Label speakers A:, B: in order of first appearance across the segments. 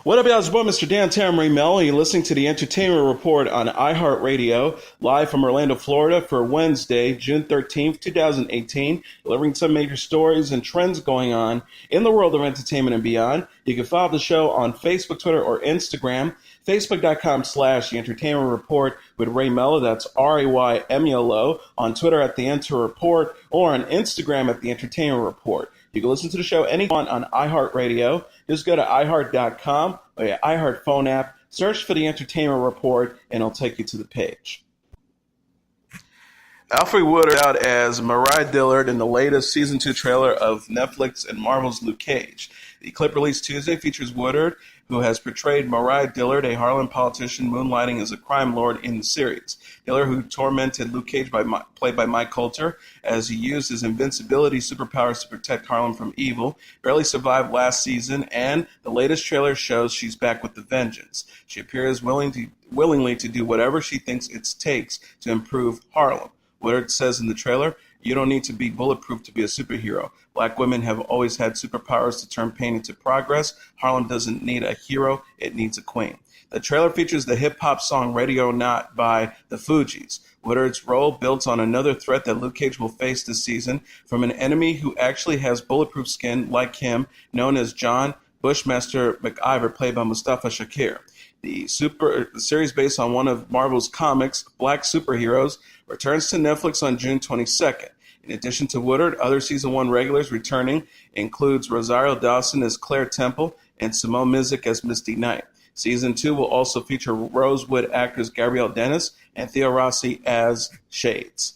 A: What up, y'all? It's your boy, Mr. Dan Tamra Melo. You're listening to the Entertainment Report on iHeartRadio, live from Orlando, Florida for Wednesday, June 13th, 2018, delivering some major stories and trends going on in the world of entertainment and beyond. You can follow the show on Facebook, Twitter, or Instagram. Facebook.com/The Entertainment Report with Ray Melo. That's RAYMELO. On Twitter at The Enter Report, or on Instagram at The Entertainment Report. You can listen to the show anytime on iHeartRadio. Just go to iHeart.com or your iHeart phone app, search for The Entertainment Report, and it'll take you to the page. Alfre Woodard out as Mariah Dillard in the latest Season 2 trailer of Netflix and Marvel's Luke Cage. The clip released Tuesday features Woodard, who has portrayed Mariah Dillard, a Harlem politician moonlighting as a crime lord in the series. Dillard, who tormented Luke Cage, played by Mike Coulter, as he used his invincibility superpowers to protect Harlem from evil, barely survived last season, and the latest trailer shows she's back with the vengeance. She appears willingly to do whatever she thinks it takes to improve Harlem. Woodard says in the trailer, "You don't need to be bulletproof to be a superhero. Black women have always had superpowers to turn pain into progress. Harlem doesn't need a hero, it needs a queen." The trailer features the hip-hop song Radio or Not by the Fugees. Woodard's role builds on another threat that Luke Cage will face this season from an enemy who actually has bulletproof skin like him, known as John Bushmaster McIver, played by Mustafa Shakir. The series, based on one of Marvel's comics, Black Superheroes, returns to Netflix on June 22nd. In addition to Woodard, other Season 1 regulars returning includes Rosario Dawson as Claire Temple and Simone Mizik as Misty Knight. Season 2 will also feature Rosewood actors Gabrielle Dennis and Theo Rossi as Shades.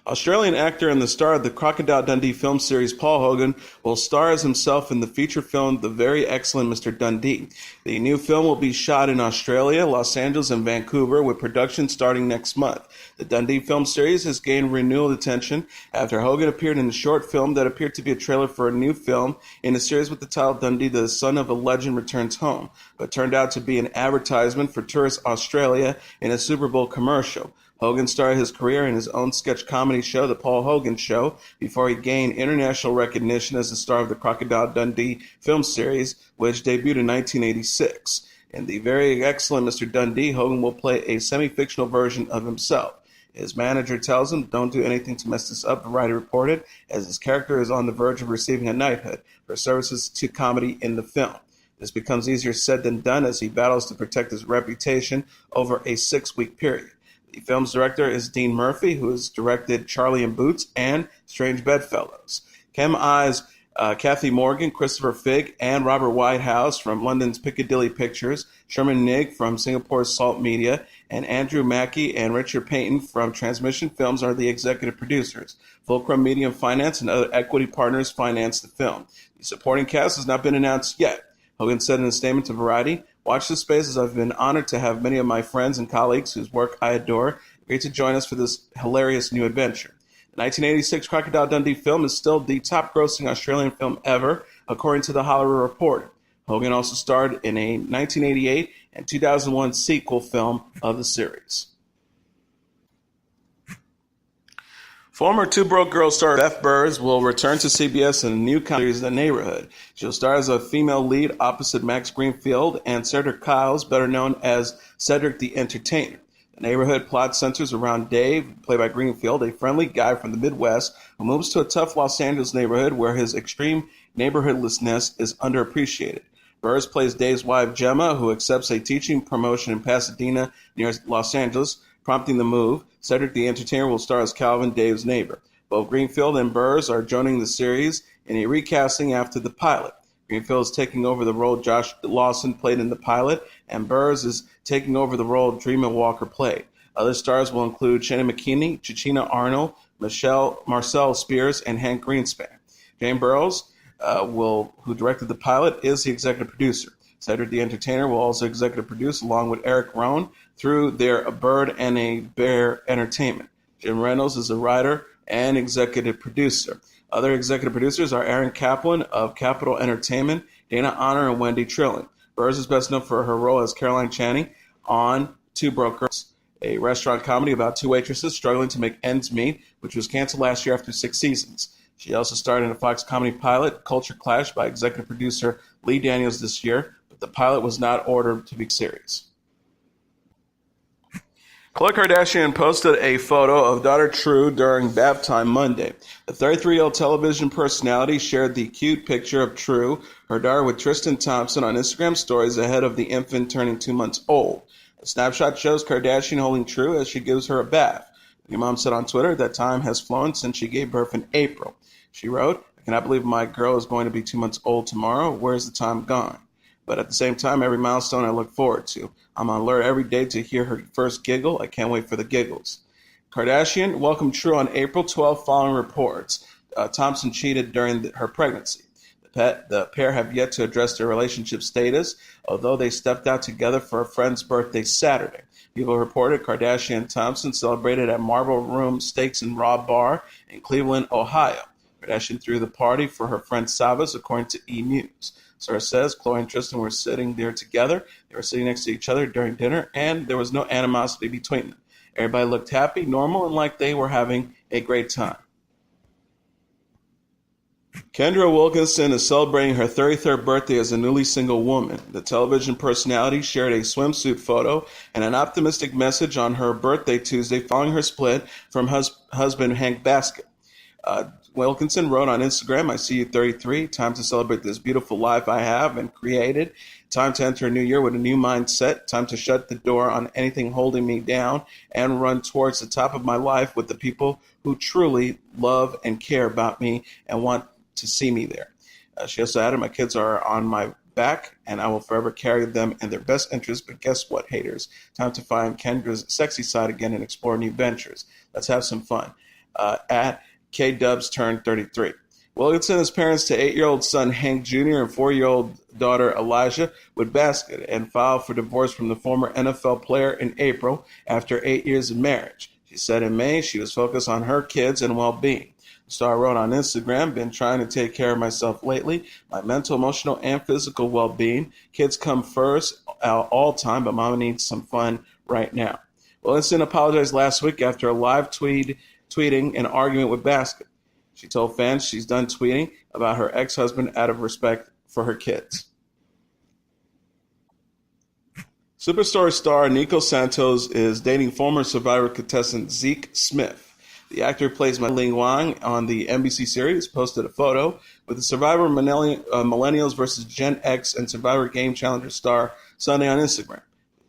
A: Australian actor and the star of the Crocodile Dundee film series, Paul Hogan, will star as himself in the feature film The Very Excellent Mr. Dundee. The new film will be shot in Australia, Los Angeles, and Vancouver, with production starting next month. The Dundee film series has gained renewed attention after Hogan appeared in a short film that appeared to be a trailer for a new film in a series with the title Dundee, the Son of a Legend Returns Home, but turned out to be an advertisement for Tourist Australia in a Super Bowl commercial. Hogan started his career in his own sketch comedy show, The Paul Hogan Show, before he gained international recognition as the star of the Crocodile Dundee film series, which debuted in 1986. In The Very Excellent Mr. Dundee, Hogan will play a semi-fictional version of himself. His manager tells him, "Don't do anything to mess this up," Variety reported, as his character is on the verge of receiving a knighthood for services to comedy in the film. This becomes easier said than done as he battles to protect his reputation over a 6-week period. The film's director is Dean Murphy, who has directed Charlie and Boots and Strange Bedfellows. Kem eyes Kathy Morgan, Christopher Figg, and Robert Whitehouse from London's Piccadilly Pictures, Sherman Nig from Singapore's Salt Media, and Andrew Mackey and Richard Payton from Transmission Films are the executive producers. Fulcrum Media Finance and other equity partners finance the film. The supporting cast has not been announced yet. Hogan said in a statement to Variety, "Watch this space, as I've been honored to have many of my friends and colleagues whose work I adore agree to join us for this hilarious new adventure." The 1986 Crocodile Dundee film is still the top-grossing Australian film ever, according to The Hollywood Reporter. Hogan also starred in a 1988 and 2001 sequel film of the series. Former Two Broke Girls star Beth Behrs will return to CBS in a new comedy series, The Neighborhood. She'll star as a female lead opposite Max Greenfield and Cedric Kyles, better known as Cedric the Entertainer. The Neighborhood plot centers around Dave, played by Greenfield, a friendly guy from the Midwest who moves to a tough Los Angeles neighborhood where his extreme neighborhoodlessness is underappreciated. Behrs plays Dave's wife, Gemma, who accepts a teaching promotion in Pasadena near Los Angeles, prompting the move. Cedric the Entertainer will star as Calvin, Dave's neighbor. Both Greenfield and Behrs are joining the series in a recasting after the pilot. Greenfield is taking over the role Josh Lawson played in the pilot, and Behrs is taking over the role Dreamer Walker played. Other stars will include Shannon McKinney, Chichina Arnold, Marcel Spears, and Hank Greenspan. Jane Burrows, who directed the pilot, is the executive producer. Cedric the Entertainer will also executive produce, along with Eric Rohn, through their A Bird and a Bear Entertainment. Jim Reynolds is a writer and executive producer. Other executive producers are Aaron Kaplan of Capitol Entertainment, Dana Honor, and Wendy Trilling. Behrs is best known for her role as Caroline Channing on Two Broke Girls, a restaurant comedy about two waitresses struggling to make ends meet, which was canceled last year after 6 seasons. She also starred in a Fox comedy pilot, Culture Clash, by executive producer Lee Daniels this year, but the pilot was not ordered to be series. Khloe Kardashian posted a photo of daughter True during bath time Monday. The 33-year-old television personality shared the cute picture of True, her daughter, with Tristan Thompson on Instagram stories ahead of the infant turning 2 months old. The snapshot shows Kardashian holding True as she gives her a bath. The mom said on Twitter that time has flown since she gave birth in April. She wrote, "I cannot believe my girl is going to be 2 months old tomorrow. Where's the time gone? But at the same time, every milestone I look forward to. I'm on alert every day to hear her first giggle. I can't wait for the giggles." Kardashian welcomed True on April 12th following reports Thompson cheated during her pregnancy. The pair have yet to address their relationship status, although they stepped out together for a friend's birthday Saturday. People reported Kardashian and Thompson celebrated at Marble Room Steaks and Raw Bar in Cleveland, Ohio. Kardashian threw the party for her friend Savas, according to E! News. Source says Khloe and Tristan were sitting there together. They were sitting next to each other during dinner, and there was no animosity between them. Everybody looked happy, normal, and like they were having a great time. Kendra Wilkinson is celebrating her 33rd birthday as a newly single woman. The television personality shared a swimsuit photo and an optimistic message on her birthday Tuesday following her split from husband Hank Baskett. Wilkinson wrote on Instagram, "I see you 33. Time to celebrate this beautiful life I have and created. Time to enter a new year with a new mindset. Time to shut the door on anything holding me down and run towards the top of my life with the people who truly love and care about me and want to see me there." She also added, "My kids are on my back and I will forever carry them in their best interest. But guess what, haters? Time to find Kendra's sexy side again and explore new ventures. Let's have some fun." At K-Dubs turned 33. Wilkinson is parents to 8-year-old son Hank Jr. and 4-year-old daughter Elijah with Baskett and filed for divorce from the former NFL player in April after 8 years of marriage. She said in May she was focused on her kids and well-being. The star wrote on Instagram, "Been trying to take care of myself lately. My mental, emotional, and physical well-being. Kids come first all time, but mama needs some fun right now." Wilkinson apologized last week after a live tweeting an argument with Baskett. She told fans she's done tweeting about her ex-husband out of respect for her kids. Superstore star Nico Santos is dating former Survivor contestant Zeke Smith. The actor who plays Ling Wang on the NBC series posted a photo with the Survivor Millennials vs. Gen X and Survivor Game Challenger star Sunday on Instagram.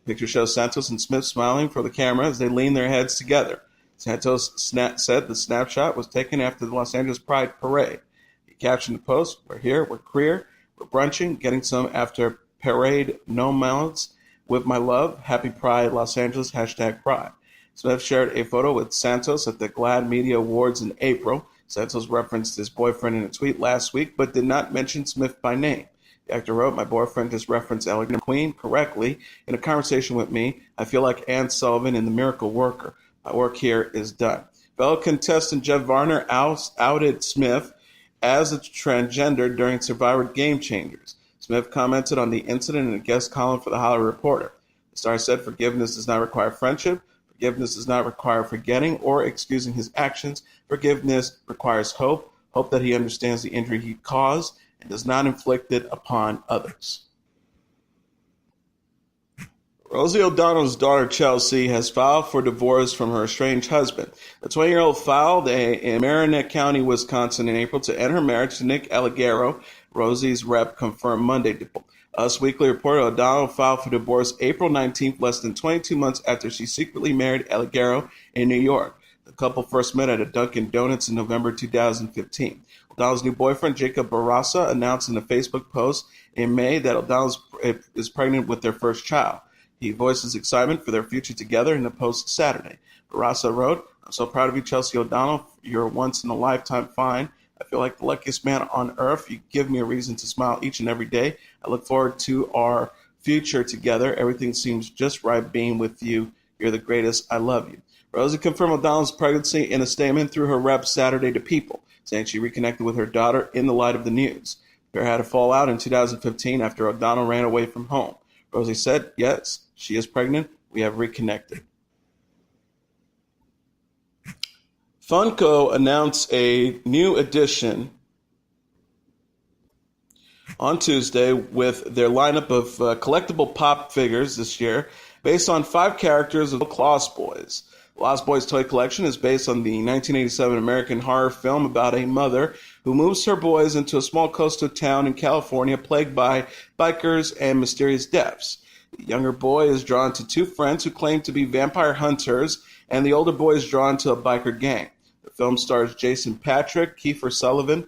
A: The picture shows Santos and Smith smiling for the camera as they lean their heads together. Santos said the snapshot was taken after the Los Angeles Pride Parade. He captioned the post, "We're here, we're queer, we're brunching, getting some after parade, no mouths, with my love, happy Pride Los Angeles, #Pride." Smith shared a photo with Santos at the GLAAD Media Awards in April. Santos referenced his boyfriend in a tweet last week, but did not mention Smith by name. The actor wrote, "My boyfriend just referenced Alexander McQueen correctly in a conversation with me. I feel like Ann Sullivan in The Miracle Worker. My work here is done." Fellow contestant Jeff Varner outed Smith as a transgender during Survivor Game Changers. Smith commented on the incident in a guest column for The Hollywood Reporter. The star said forgiveness does not require friendship. Forgiveness does not require forgetting or excusing his actions. Forgiveness requires hope that he understands the injury he caused and does not inflict it upon others. Rosie O'Donnell's daughter, Chelsea, has filed for divorce from her estranged husband. The 20-year-old filed in Marinette County, Wisconsin in April to end her marriage to Nick Allegero, Rosie's rep confirmed Monday. Us Weekly reported O'Donnell filed for divorce April 19th, less than 22 months after she secretly married Allegero in New York. The couple first met at a Dunkin' Donuts in November 2015. O'Donnell's new boyfriend, Jacob Barraza, announced in a Facebook post in May that O'Donnell is pregnant with their first child. He voices excitement for their future together in a post Saturday. Barraza wrote, "I'm so proud of you, Chelsea O'Donnell. You're a once-in-a-lifetime find. I feel like the luckiest man on earth. You give me a reason to smile each and every day. I look forward to our future together. Everything seems just right being with you. You're the greatest. I love you." Rosie confirmed O'Donnell's pregnancy in a statement through her rep Saturday to People, saying she reconnected with her daughter in the light of the news. The pair had a fallout in 2015 after O'Donnell ran away from home. Rosie said, "Yes, she is pregnant. We have reconnected." Funko announced a new edition on Tuesday with their lineup of collectible pop figures this year based on 5 characters of Lost Boys. Lost Boys toy collection is based on the 1987 American horror film about a mother who moves her boys into a small coastal town in California plagued by bikers and mysterious deaths. The younger boy is drawn to 2 friends who claim to be vampire hunters, and the older boy is drawn to a biker gang. The film stars Jason Patric, Kiefer Sullivan,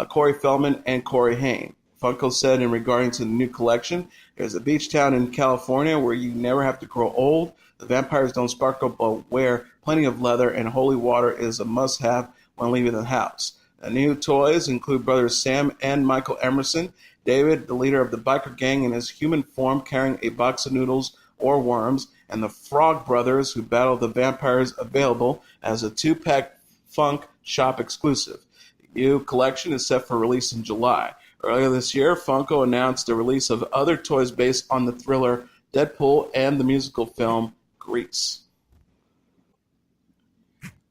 A: Corey Feldman, and Corey Haim. Funko said in regarding to the new collection, there's a beach town in California where you never have to grow old. The vampires don't sparkle but wear plenty of leather, and holy water is a must-have when leaving the house. The new toys include brothers Sam and Michael Emerson, David, the leader of the biker gang in his human form carrying a box of noodles or worms, and the Frog Brothers who battle the vampires, available as a 2-pack Funk Shop exclusive. The new collection is set for release in July. Earlier this year, Funko announced the release of other toys based on the thriller Deadpool and the musical film Grease.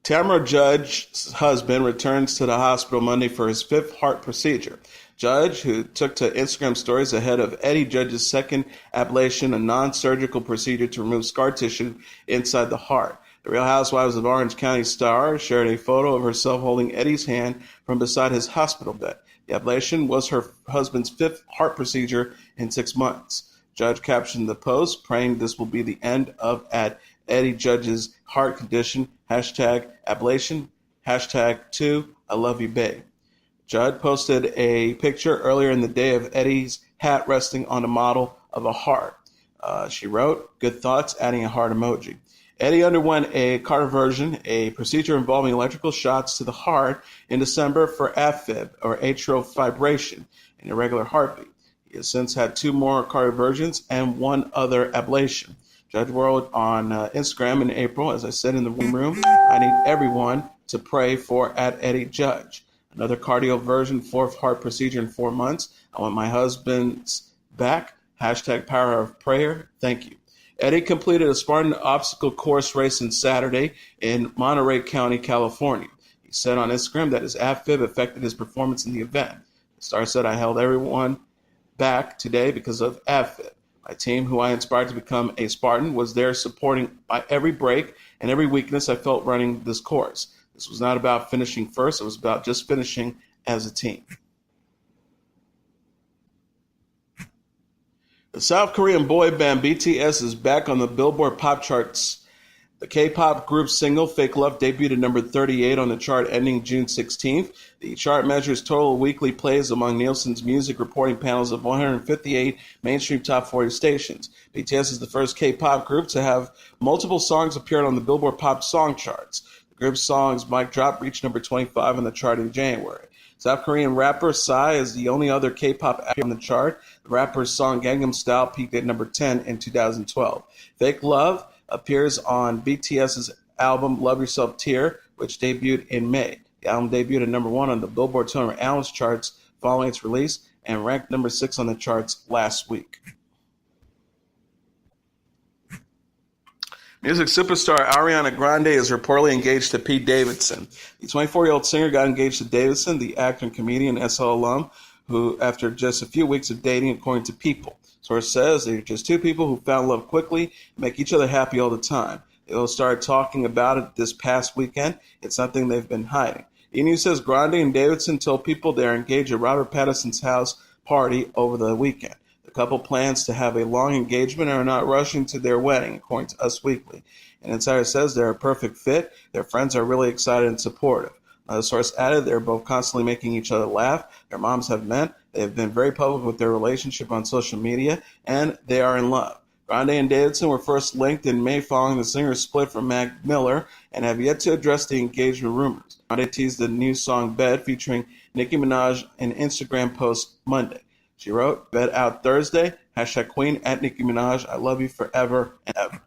A: Tamra Judge's husband returns to the hospital Monday for his 5th heart procedure. Judge, who took to Instagram stories ahead of Eddie Judge's second ablation, a non-surgical procedure to remove scar tissue inside the heart. The Real Housewives of Orange County star shared a photo of herself holding Eddie's hand from beside his hospital bed. The ablation was her husband's 5th heart procedure in 6 months. Judge captioned the post, praying this will be the end of Eddie Judge's heart condition, #ablation, #2, I love you, babe. Judge posted a picture earlier in the day of Eddie's hat resting on a model of a heart. She wrote, good thoughts, adding a heart emoji. Eddie underwent a cardioversion, a procedure involving electrical shots to the heart in December for AFib, or atrial fibrillation, an irregular heartbeat. He has since had 2 more cardioversions and 1 other ablation. Judge wrote on Instagram in April, as I said in the room, I need everyone to pray for @Eddie Judge. Another cardioversion, 4th heart procedure in 4 months. I want my husband's back. #power of prayer. Thank you. Eddie completed a Spartan obstacle course race on Saturday in Monterey County, California. He said on Instagram that his AFib affected his performance in the event. The star said, I held everyone back today because of AFib. My team, who I inspired to become a Spartan, was there supporting by every break and every weakness I felt running this course. This was not about finishing first. It was about just finishing as a team. The South Korean boy band BTS is back on the Billboard Pop charts. The K-pop group's single, Fake Love, debuted at number 38 on the chart ending June 16th. The chart measures total weekly plays among Nielsen's music reporting panels of 158 mainstream top 40 stations. BTS is the first K-pop group to have multiple songs appear on the Billboard Pop Song charts. The group's songs Mic Drop reached number 25 on the chart in January. South Korean rapper Psy is the only other K-pop act on the chart. The rapper's song Gangnam Style peaked at number 10 in 2012. Fake Love appears on BTS's album Love Yourself Tear, which debuted in May. The album debuted at number 1 on the Billboard 200 Albums charts following its release and ranked number 6 on the charts last week. Music superstar Ariana Grande is reportedly engaged to Pete Davidson. The 24-year-old singer got engaged to Davidson, the actor and comedian SL alum, who, after just a few weeks of dating, according to People. Source says they're just 2 people who found love quickly and make each other happy all the time. They all started talking about it this past weekend. It's something they've been hiding. E-News says Grande and Davidson told People they are engaged at Robert Pattinson's house party over the weekend. The couple plans to have a long engagement and are not rushing to their wedding, according to Us Weekly. An insider says they're a perfect fit. Their friends are really excited and supportive. Another source added they're both constantly making each other laugh. Their moms have met. They have been very public with their relationship on social media, and they are in love. Grande and Davidson were first linked in May following the singer's split from Mac Miller and have yet to address the engagement rumors. Grande teased the new song Bed featuring Nicki Minaj in an Instagram post Monday. She wrote, Bed out Thursday, #Queen @Nicki Minaj, I love you forever and ever.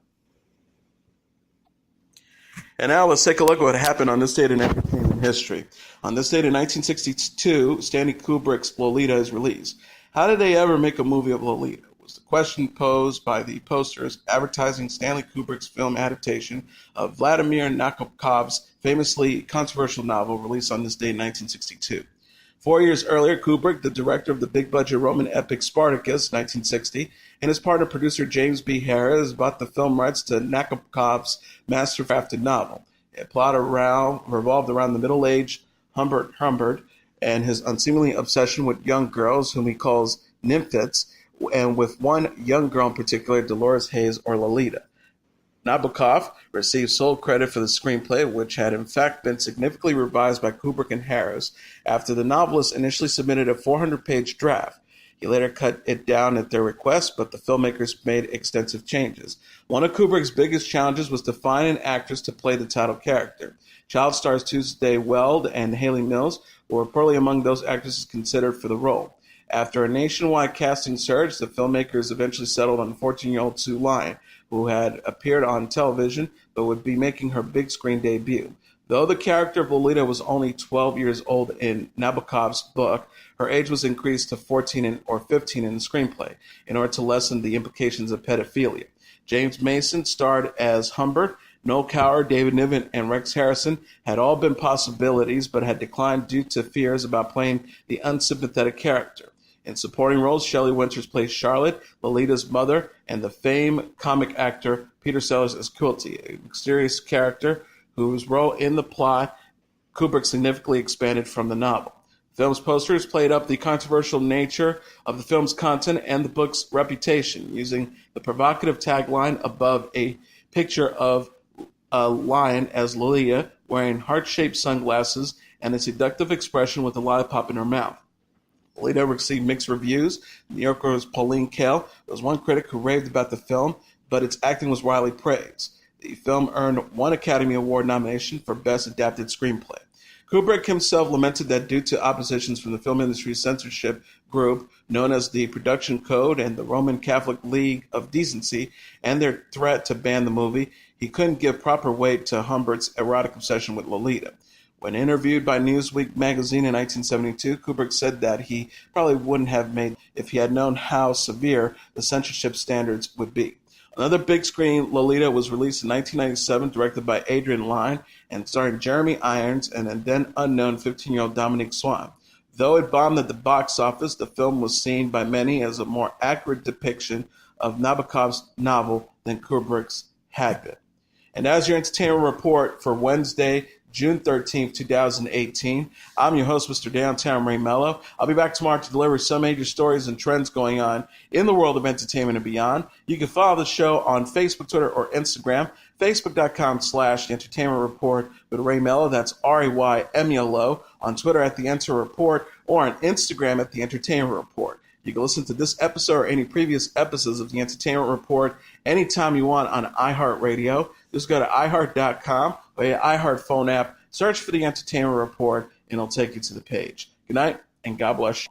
A: And now let's take a look at what happened on this date in entertainment history. On this date in 1962, Stanley Kubrick's Lolita is released. How did they ever make a movie of Lolita? Was was the question posed by the posters advertising Stanley Kubrick's film adaptation of Vladimir Nabokov's famously controversial novel released on this date in 1962. 4 years earlier, Kubrick, the director of the big-budget Roman epic Spartacus, 1960, and his partner producer James Behrs bought the film rights to Nabokov's master-crafted novel. It plot revolved around the middle-aged Humbert and his unseemly obsession with young girls, whom he calls nymphets, and with one young girl in particular, Dolores Hayes or Lolita. Nabokov received sole credit for the screenplay, which had in fact been significantly revised by Kubrick and Harris after the novelist initially submitted a 400-page draft. He later cut it down at their request, but the filmmakers made extensive changes. One of Kubrick's biggest challenges was to find an actress to play the title character. Child stars Tuesday Weld and Haley Mills were reportedly among those actresses considered for the role. After a nationwide casting surge, the filmmakers eventually settled on 14-year-old Sue Lyon, who had appeared on television but would be making her big screen debut. Though the character of Lolita was only 12 years old in Nabokov's book, her age was increased to 14 or 15 in the screenplay in order to lessen the implications of pedophilia. James Mason starred as Humbert. Noel Coward, David Niven, and Rex Harrison had all been possibilities but had declined due to fears about playing the unsympathetic character. In supporting roles, Shelley Winters plays Charlotte, Lolita's mother, and the famed comic actor Peter Sellers as Quilty, a mysterious character whose role in the plot Kubrick significantly expanded from the novel. The film's posters played up the controversial nature of the film's content and the book's reputation, using the provocative tagline above a picture of a lion as Lolita, wearing heart-shaped sunglasses and a seductive expression with a lollipop in her mouth. Lolita received mixed reviews. New Yorker's Pauline Kael was one critic who raved about the film, but its acting was widely praised. The film earned one Academy Award nomination for Best Adapted Screenplay. Kubrick himself lamented that due to oppositions from the film industry censorship group known as the Production Code and the Roman Catholic League of Decency and their threat to ban the movie, he couldn't give proper weight to Humbert's erotic obsession with Lolita. When interviewed by Newsweek magazine in 1972, Kubrick said that he probably wouldn't have made if he had known how severe the censorship standards would be. Another big-screen Lolita was released in 1997, directed by Adrian Lyne and starring Jeremy Irons and a then-unknown 15-year-old Dominique Swan. Though it bombed at the box office, the film was seen by many as a more accurate depiction of Nabokov's novel than Kubrick's had been. And as your entertainment report for Wednesday, June 13th, 2018. I'm your host, Mr. Downtown Ray Melo. I'll be back tomorrow to deliver some major stories and trends going on in the world of entertainment and beyond. You can follow the show on Facebook, Twitter, or Instagram. Facebook.com/The Entertainment Report with Ray Melo. That's RAYMELO. On Twitter at The Enter Report or on Instagram at The Entertainment Report. You can listen to this episode or any previous episodes of The Entertainment Report anytime you want on iHeartRadio. Just go to iHeart.com or your iHeart phone app, search for The Entertainment Report, and it'll take you to the page. Good night, and God bless you.